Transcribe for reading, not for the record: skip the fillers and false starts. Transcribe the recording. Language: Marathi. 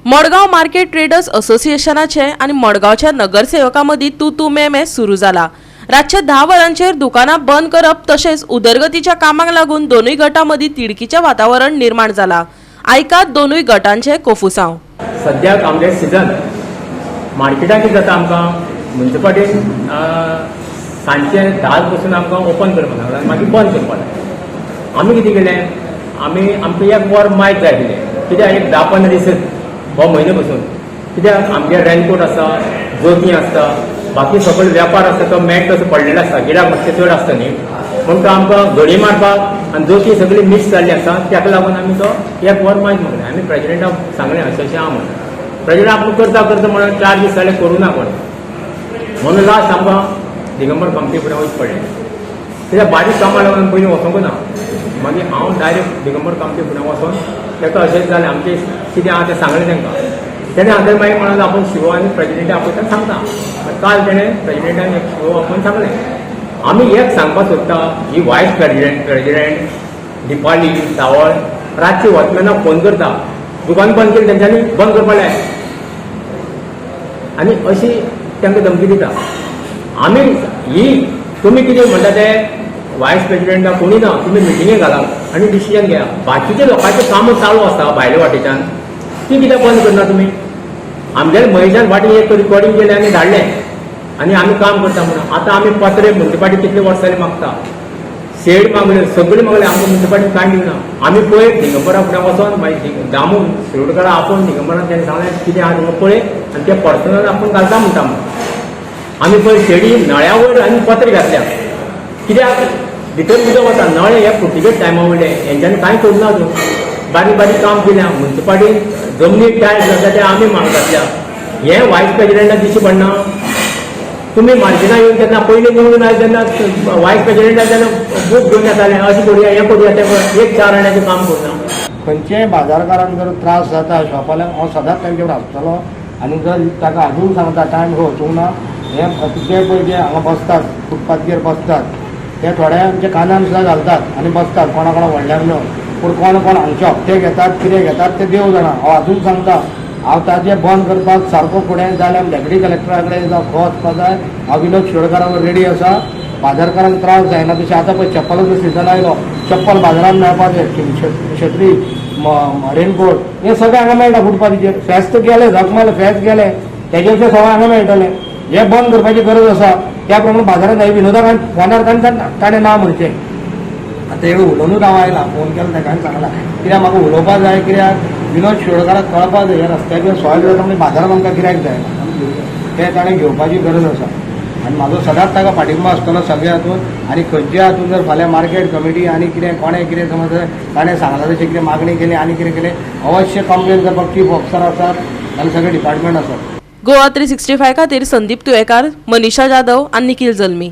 मडगांव मार्केट ट्रेडर्स असोसिएशनाचे आणि मडगांवच्या नगरसेवकां मदीं तू मे सुरू जाला। रातचे 10 वरांचेर दुकानां बंद करप तशेंच उदरगतीच्या कामाक लागून दोनूय गटां मदीं तिडकीचें वातावरण निर्माण जाला। आयकात दोनूय गटांचे कोफुसांव। सद्याक आमचे सीजन मार्केटाक कितें जाता आमकां म्युनिसिपालिटी सांजचे 10 पासून आमकां ओपन करपाक लागला आनी मागीर बंद करपाक लागला। आमी कितें केलें, आमकां एक वर मायक जाय दिलें, कित्याक एक 10-15 दीस हो म्हयने पासून, कित्याक आमगे रेनकोट आसा, जोती आसता, बाकी सगळो वेपार आसता तो मेट तसो पडलेलो आसता, गिरायक मातशें चड आसता न्ही, म्हणून तो आमकां घडी मारपाक आनी जोती सगळी मिक्स जाल्ली आसा, ताका लागून आमी तो एक वर मायक मागलें। आमी प्रेजिडेंटाक सांगलें अशें हांव म्हणून प्रेजिडेंट आपूण करता म्हणून 4 दीस जाले करूं ना म्हणून लास्ट आमकां दिगंबर कंपनी फुडें वचचें पडलें, कित्याक बारीक कामां लागून पयलीं वचोंकूच ना। मागीर हांव डायरेक्ट दिगंबर कंपनी फुडें वचोन ताका अशेंच जालें, आमचें कितें आहा तें सांगलें तांकां। तेणें हांवें मागीर म्हणालें आपूण शिवो आनी प्रेजिडेंट आपयता सांगता। काल तेणें प्रेजिडेंटान एक शिवो आपूण सांगलें। आमी एक सांगपाक सोदता, ही वायस प्रेजिडेंट दिपाली सावळ रातची वॉचमॅनाक फोन करता, दुकान बंद केली तेंच्यांनी बंद करपाक लाय आनी अशी तांकां धमकी दिता। आमी ही तुमी कितें म्हणटा ते वायस प्रेजिडेंटा कोणी ना, तुमी मिटिंगे घालात आनी डिसिजन घेया। बाकीच्या लोकांचें कामां चालू आसता भायल्या वाटेच्यान, ती कित्याक बंद करना तुमी? आमगेले महेशान फाटीं एक रिकॉर्डिंग केलें आनी धाडलें आनी आमी काम करता म्हणून। आतां आमी पत्रे म्युनिसिपालिटी कितले वर्सां जालीं मागता, शेड मागले, सगळी मागले, आमकां म्युनिसिपालिटी कांय दिवना। आमी पळय दिगंबरा फुडें वचोन मागीर दामू शिरोडकारा आपूण दिगंबरान तेणें सांगलें कितें आहा थिंगा पळय आनी तें पर्सनल आपूण घालता म्हणटा म्हणून। आमी पळय शेडी नळ्या वयर आनी पत्रे घातल्या, कित्याक भितर उदक वता, नळे हे फुटिगेट टायमा वयले, हेंच्यांनी कांय करूना अजून। बारीक बारीक काम केल्या, म्युनिसिपालिटी जमनीक टायल्स जाता ते आमी म्हाग घातल्या। हें वायस प्रेजिडेंटाक दिवची पडना? तुमी मार्जिनां येवन तेन्ना पयलीं निवडून आयले तेन्ना वायस प्रेजिडेंटान तेन्ना बूक घेवन येताले, अशें करुया हें करुया तें एक 4 आण्याचें काम करना। खंयचेय बाजारकारांक जर त्रास जाता शॉपाल्याक हांव सदांच तांचे कडेन आसतलो आनी जर ताका अजून सांगता टायम वचूंक ना, हे जे पळय जे हांगा बसतात फुटपाथचेर बसतात ते थोड्यांचे कानान सुद्दां घालतात आनी बसतात कोणा व्हडल्याक मेळून, पूण कोण हांगचे हप्ते घेतात कितें घेतात ते देव जाणा। हांव अजून सांगता, हांव ताजें बंद करपाक सारको फुडें जाल्यार डेप्युटी कलेक्टरा कडेन जावं खो वचपाक जाय। हांव विनोद शिरोडकाराक रेडी आसा, बाजारकारांक त्रास जायना तशें। आतां पळय चप्पलाचो सिजन आयलो, चप्पल बाजारांत मेळपाक जाय, छत्री रेनकोट हें सगळें हांगा मेळटा फुटपाथीचेर। फेस्त गेले जखमाले फेस्त गेले तेजेर सगळें हांगा मेळटलें। हें बंद करपाची गरज आसा, त्या प्रमाणे बाजारांत हांवें विनोदाक फोनार ताणें ना म्हणचें। आतां हे उलोवनूच हांव आयला, फोन केलो ताका आनी सांगलां कित्याक म्हाका उलोवपाक जाय, कित्याक विनोद शिरोडकाराक कळपाक जाय हे रस्त्याचेर सॉयल जाता म्हणजे बाजारांत आमकां कित्याक जाय तें ताणें घेवपाची गरज आसा। आनी म्हाजो सदांच ताका फाटिंबा आसतलो सगळ्या हातून। आनी खंयच्या हातून जर फाल्यां मार्केट कमिटी आनी कितें कोणें कितें समज ताणें सांगलां तशें कितें मागणी केली आनी कितें केलें, अवश्य कंप्लेन करपाक चीफ ऑफिसर आसात आनी सगळे डिपार्टमेंट आसात। गोवा 365 खातीर संदीप तुयेकार, मनीषा जाधव आनी निखिल जल्मी।